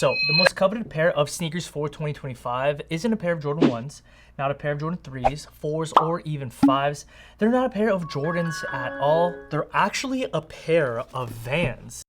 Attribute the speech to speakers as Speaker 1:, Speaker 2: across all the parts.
Speaker 1: So the most coveted pair of sneakers for 2025 isn't a pair of Jordan 1s, not a pair of Jordan 3s, 4s, or even 5s. They're not a pair of Jordans at all. They're actually a pair of Vans.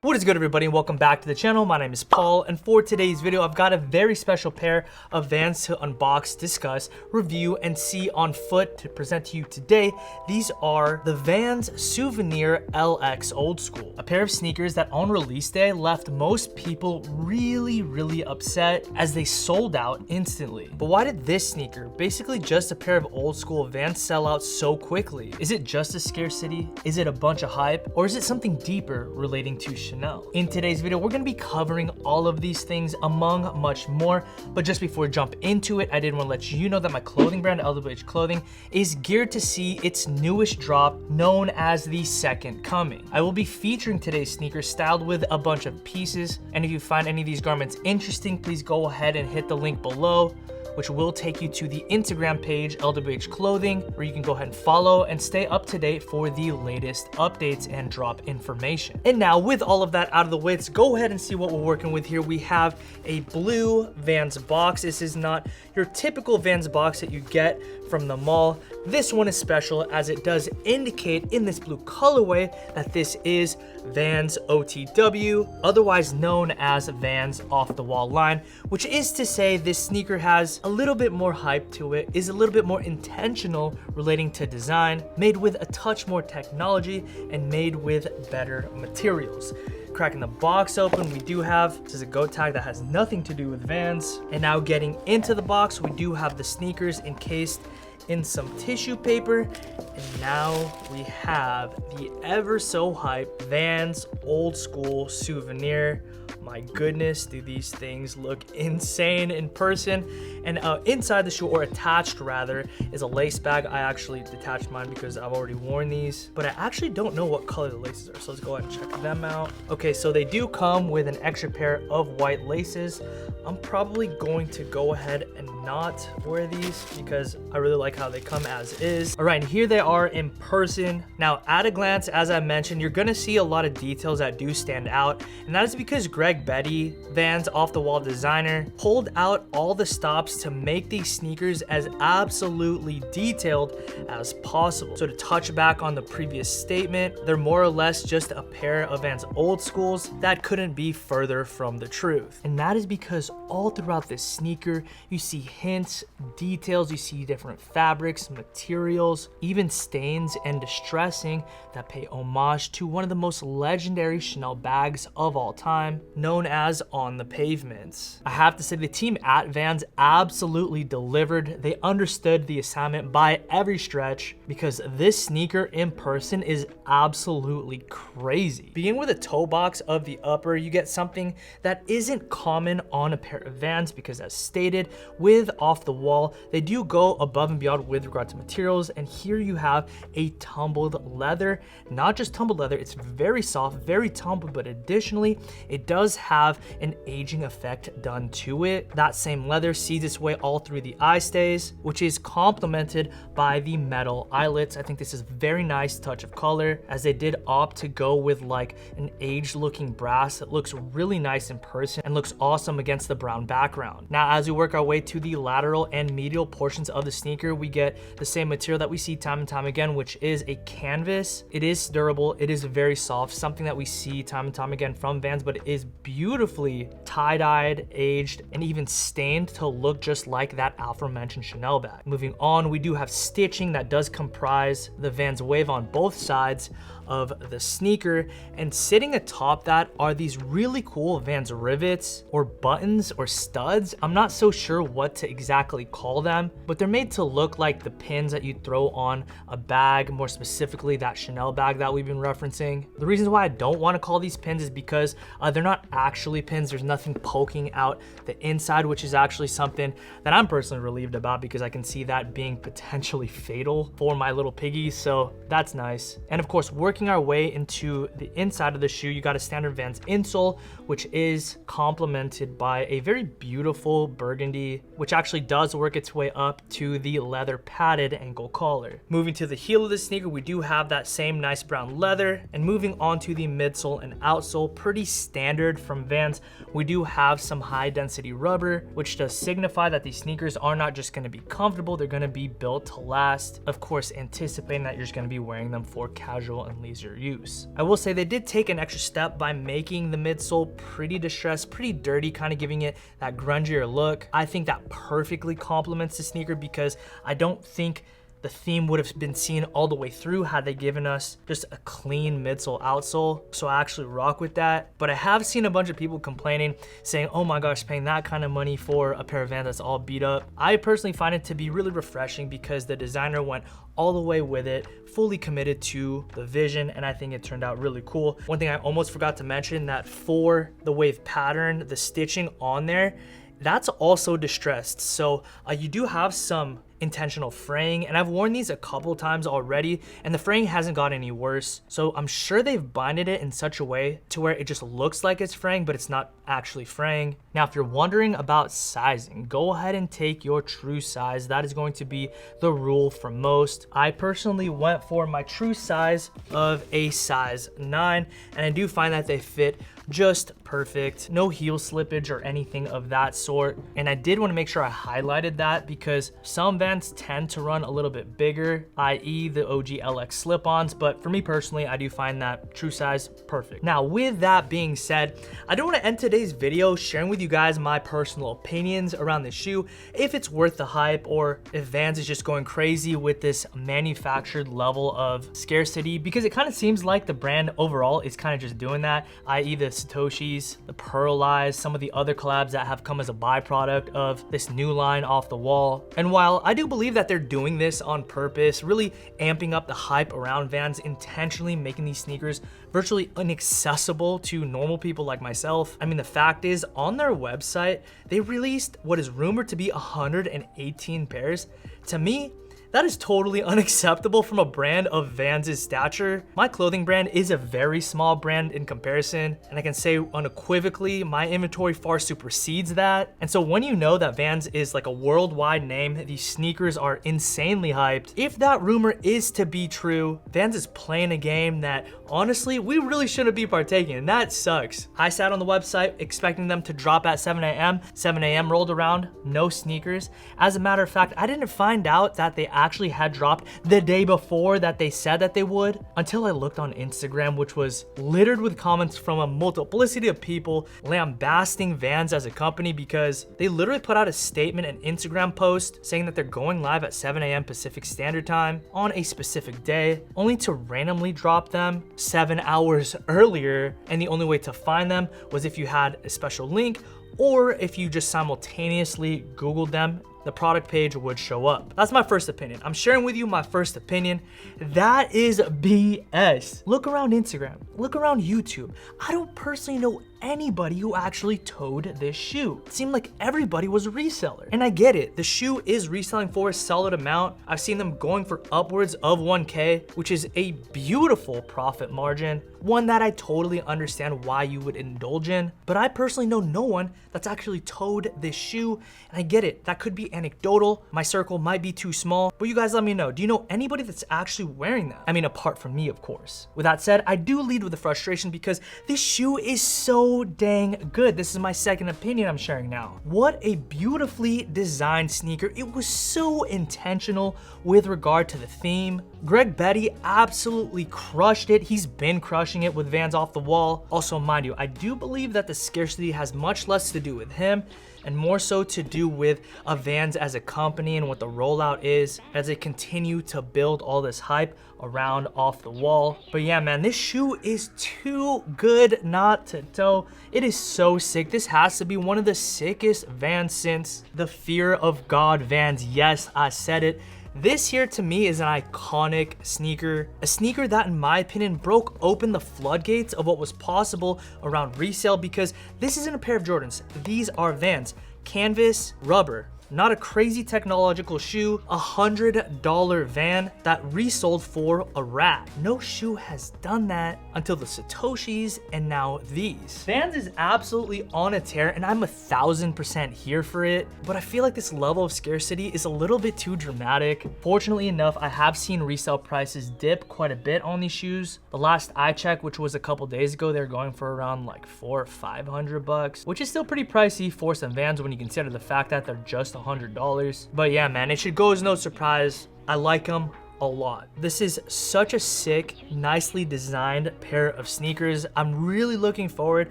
Speaker 1: What is good, everybody, and welcome back to the channel. My name is Paul, and for today's video I've got a very special pair of Vans to unbox, discuss, review, and see on foot to present to you today. These are the Vans Souvenir LX Old School, a pair of sneakers that on release day left most people really upset as they sold out instantly. But why did this sneaker, basically just a pair of old school Vans, sell out so quickly? Is it just a scarcity? Is it a bunch of hype? Or is it something deeper relating to Chanel? In today's video, we're going to be covering all of these things among much more. But just before we jump into it, I did want to let you know that my clothing brand, LWH Clothing, is geared to see its newest drop known as the Second Coming. I will be featuring today's sneakers styled with a bunch of pieces. And if you find any of these garments interesting, please go ahead and hit the link below, which will take you to the Instagram page, LWH Clothing, where you can go ahead and follow and stay up to date for the latest updates and drop information. And now, with all of that out of the way, let's go ahead and see what we're working with here. We have a blue Vans box. This is not your typical Vans box that you get from the mall. This one is special as it does indicate in this blue colorway that this is Vans OTW, otherwise known as Vans Off the Wall line, which is to say this sneaker has a little bit more hype to it, is a little bit more intentional relating to design, made with a touch more technology, and made with better materials. Cracking the box open, we do have, this is a goat tag that has nothing to do with Vans. And now getting into the box, we do have the sneakers encased in some tissue paper. And now we have the ever so hype Vans Old School Souvenir. My goodness, do these things look insane in person. And inside the shoe, or attached rather, is a lace bag. I actually detached mine because I've already worn these, but I actually don't know what color the laces are, so let's go ahead and check them out. Okay, so they do come with an extra pair of white laces. I'm probably going to go ahead and not wear these because I really like how they come as is. All right, and here they are in person. Now, at a glance, as I mentioned, you're gonna see a lot of details that do stand out, and that is because Greg Betty, Vans Off the Wall designer, pulled out all the stops to make these sneakers as absolutely detailed as possible. So to touch back on the previous statement, they're more or less just a pair of Vans Old Schools. That couldn't be further from the truth. And that is because all throughout this sneaker, you see hints, details, you see different fabrics, materials, even stains and distressing that pay homage to one of the most legendary Chanel bags of all time, known as On the Pavements. I have to say the team at Vans absolutely delivered. They understood the assignment by every stretch because this sneaker in person is absolutely crazy. Beginning with the toe box of the upper, you get something that isn't common on a pair of Vans because, as stated, with Off the Wall, they do go above and beyond with regard to materials, and here you have a tumbled leather. Not just tumbled leather, it's very soft, very tumbled, but additionally, it does have an aging effect done to it. That same leather sees its way all through the eye stays, which is complemented by the metal eyelets. I think this is a very nice touch of color, as they did opt to go with like an aged looking brass that looks really nice in person and looks awesome against the brown background. Now, as we work our way to the lateral and medial portions of the sneaker, sneaker, we get the same material that we see time and time again, which is a canvas. It is durable, it is very soft, something that we see time and time again from Vans, but it is beautifully tie-dyed, aged, and even stained to look just like that aforementioned Chanel bag. Moving on, we do have stitching that does comprise the Vans wave on both sides of the sneaker, and sitting atop that are these really cool Vans rivets or buttons or studs. I'm not so sure what to exactly call them, but they're made to look like the pins that you throw on a bag, more specifically that Chanel bag that we've been referencing. The reasons why I don't want to call these pins is because they're not actually pins. There's nothing poking out the inside, which is actually something that I'm personally relieved about because I can see that being potentially fatal for my little piggies, so that's nice. And of course, working our way into the inside of the shoe, you got a standard Vans insole, which is complemented by a very beautiful burgundy, which actually does work its way up to the leather padded ankle collar. Moving to the heel of the sneaker, we do have that same nice brown leather, and moving on to the midsole and outsole, pretty standard from Vans. We do have some high density rubber, which does signify that these sneakers are not just going to be comfortable, they're going to be built to last. Of course, anticipating that you're just going to be wearing them for casual and leisure use. I will say they did take an extra step by making the midsole pretty distressed, pretty dirty, kind of giving it that grungier look. I think that perfectly complements the sneaker because I don't think the theme would have been seen all the way through had they given us just a clean midsole outsole. So I actually rock with that. But I have seen a bunch of people complaining, saying, oh my gosh, paying that kind of money for a pair of Vans that's all beat up. I personally find it to be really refreshing because the designer went all the way with it, fully committed to the vision, and I think it turned out really cool. One thing I almost forgot to mention, that for the wave pattern, the stitching on there, that's also distressed. So you do have some intentional fraying, and I've worn these a couple times already and the fraying hasn't got any worse. So I'm sure they've binded it in such a way to where it just looks like it's fraying, but it's not actually fraying. Now, if you're wondering about sizing, go ahead and take your true size. That is going to be the rule for most. I personally went for my true size of a size 9, and I do find that they fit just perfect. No heel slippage or anything of that sort. And I did want to make sure I highlighted that because some Vans tend to run a little bit bigger, i.e. the OG LX slip-ons, but for me personally, I do find that true size perfect. Now, with that being said, I do want to end today's video sharing with you guys my personal opinions around this shoe, if it's worth the hype or if Vans is just going crazy with this manufactured level of scarcity, because it kind of seems like the brand overall is kind of just doing that, i.e. the Satoshis, the Pearl Eyes, some of the other collabs that have come as a byproduct of this new line off the wall. And while I do believe that they're doing this on purpose, really amping up the hype around Vans, intentionally making these sneakers virtually inaccessible to normal people like myself. I mean, the fact is, on their website, they released what is rumored to be 118 pairs. To me, that is totally unacceptable from a brand of Vans' stature. My clothing brand is a very small brand in comparison, and I can say unequivocally my inventory far supersedes that. And so when you know that Vans is like a worldwide name, these sneakers are insanely hyped. If that rumor is to be true, Vans is playing a game that honestly we really shouldn't be partaking in. That sucks. I sat on the website expecting them to drop at 7 a.m. 7 a.m. rolled around, no sneakers. As a matter of fact, I didn't find out that they actually had dropped the day before that they said that they would until I looked on Instagram, which was littered with comments from a multiplicity of people lambasting Vans as a company because they literally put out a statement, an Instagram post saying that they're going live at 7 a.m. Pacific Standard Time on a specific day, only to randomly drop them 7 hours earlier. And the only way to find them was if you had a special link or if you just simultaneously Googled them, the product page would show up. That's my first opinion. I'm sharing with you my first opinion. That is BS. Look around Instagram, look around YouTube. I don't personally know anybody who actually towed this shoe. It seemed like everybody was a reseller. And I get it, the shoe is reselling for a solid amount. I've seen them going for upwards of 1K, which is a beautiful profit margin, one that I totally understand why you would indulge in. But I personally know no one that's actually towed this shoe, and I get it, that could be anecdotal. My circle might be too small, but you guys let me know. Do you know anybody that's actually wearing that? I mean, apart from me, of course. With that said, I do lead with the frustration because this shoe is so so dang good. This is my second opinion I'm sharing now. What a beautifully designed sneaker. It was so intentional with regard to the theme. Greg Betty absolutely crushed it. He's been crushing it with Vans Off the Wall. Also, mind you, I do believe that the scarcity has much less to do with him and more so to do with Vans as a company and what the rollout is as they continue to build all this hype around Off the Wall. But yeah, man, this shoe is too good not to tow. It is so sick. This has to be one of the sickest Vans since the Fear of God Vans. Yes, I said it. This here to me is an iconic sneaker, a sneaker that in my opinion broke open the floodgates of what was possible around resale, because this isn't a pair of Jordans. These are Vans, canvas, rubber. Not a crazy technological shoe, $100 Van that resold for a rat. No shoe has done that until the Satoshis and now these. Vans is absolutely on a tear and I'm 1000% here for it, but I feel like this level of scarcity is a little bit too dramatic. Fortunately enough, I have seen resale prices dip quite a bit on these shoes. The last I checked, which was a couple days ago, they're going for around like $400 or $500, which is still pretty pricey for some Vans when you consider the fact that they're just $100. But yeah, man, it should go as no surprise. I like them a lot. This is such a sick, nicely designed pair of sneakers. I'm really looking forward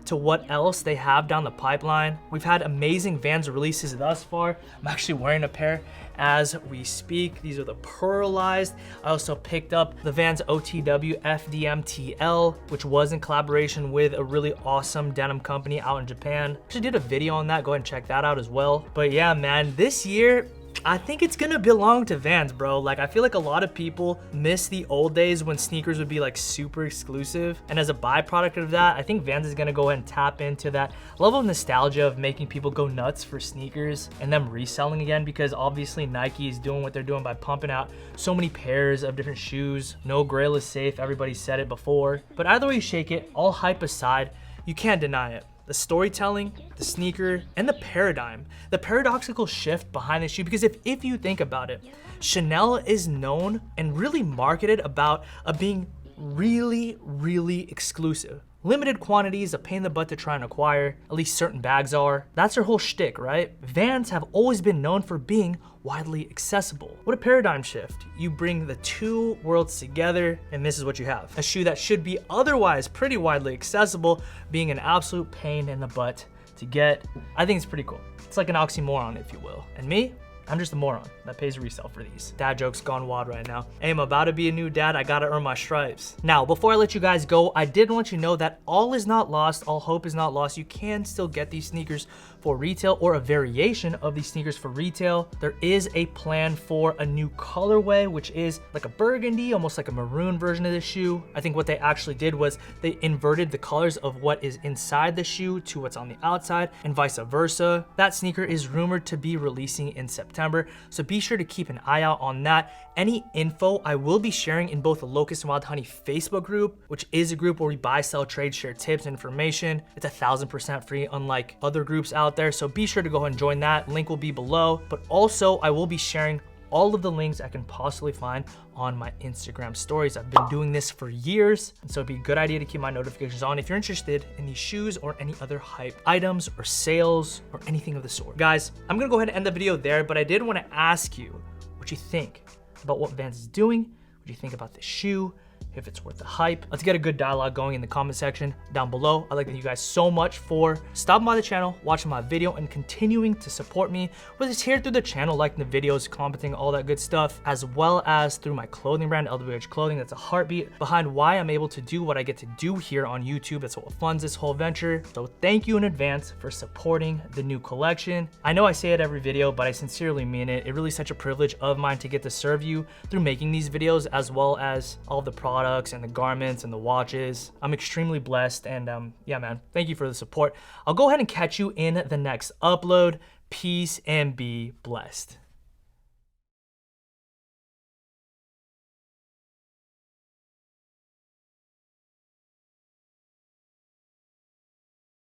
Speaker 1: to what else they have down the pipeline. We've had amazing Vans releases thus far. I'm actually wearing a pair as we speak. These are the pearlized. I also picked up the Vans OTW FDMTL, which was in collaboration with a really awesome denim company out in Japan. Actually did a video on that. Go ahead and check that out as well. But yeah, man, this year, I think it's gonna belong to Vans, bro. Like, I feel like a lot of people miss the old days when sneakers would be like super exclusive. And as a byproduct of that, I think Vans is gonna go ahead and tap into that level of nostalgia of making people go nuts for sneakers and them reselling again, because obviously Nike is doing what they're doing by pumping out so many pairs of different shoes. No grail is safe, everybody said it before. But either way you shake it, all hype aside, you can't deny it. The storytelling, the sneaker, and the paradigm, the paradoxical shift behind the shoe. Because if you think about it, Chanel is known and really marketed about being really, really exclusive. Limited quantities, a pain in the butt to try and acquire, at least certain bags are. That's their whole shtick, right? Vans have always been known for being widely accessible. What a paradigm shift. You bring the two worlds together and this is what you have. A shoe that should be otherwise pretty widely accessible being an absolute pain in the butt to get. I think it's pretty cool. It's like an oxymoron, if you will. And me, I'm just a moron that pays resale for these. Dad jokes gone wild right now. Hey, I'm about to be a new dad. I gotta earn my stripes. Now, before I let you guys go, I did want you to know that all is not lost. All hope is not lost. You can still get these sneakers for retail, or a variation of these sneakers for retail. There is a plan for a new colorway, which is like a burgundy, almost like a maroon version of the shoe. I think what they actually did was they inverted the colors of what is inside the shoe to what's on the outside and vice versa. That sneaker is rumored to be releasing in September, so be sure to keep an eye out on that. Any info I will be sharing in both the Locust&WildHoney Facebook group, which is a group where we buy, sell, trade, share tips, information. It's 1000% free, unlike other groups out there, so be sure to go ahead and join that. Link will be below, but also I will be sharing all of the links I can possibly find on my Instagram stories. I've been doing this for years, and so it'd be a good idea to keep my notifications on if you're interested in these shoes or any other hype items or sales or anything of the sort. Guys, I'm gonna go ahead and end the video there, but I did want to ask you what you think about what Vans is doing. What do you think about this shoe? If it's worth the hype. Let's get a good dialogue going in the comment section down below. I'd like to thank you guys so much for stopping by the channel, watching my video, and continuing to support me, whether it's here through the channel, liking the videos, commenting, all that good stuff, as well as through my clothing brand, LWH Clothing. That's a heartbeat behind why I'm able to do what I get to do here on YouTube. That's what funds this whole venture. So thank you in advance for supporting the new collection. I know I say it every video, but I sincerely mean it. It really is such a privilege of mine to get to serve you through making these videos, as well as all the products and the garments and the watches. I'm extremely blessed, and yeah, man, thank you for the support. I'll go ahead and catch you in the next upload. Peace and be blessed.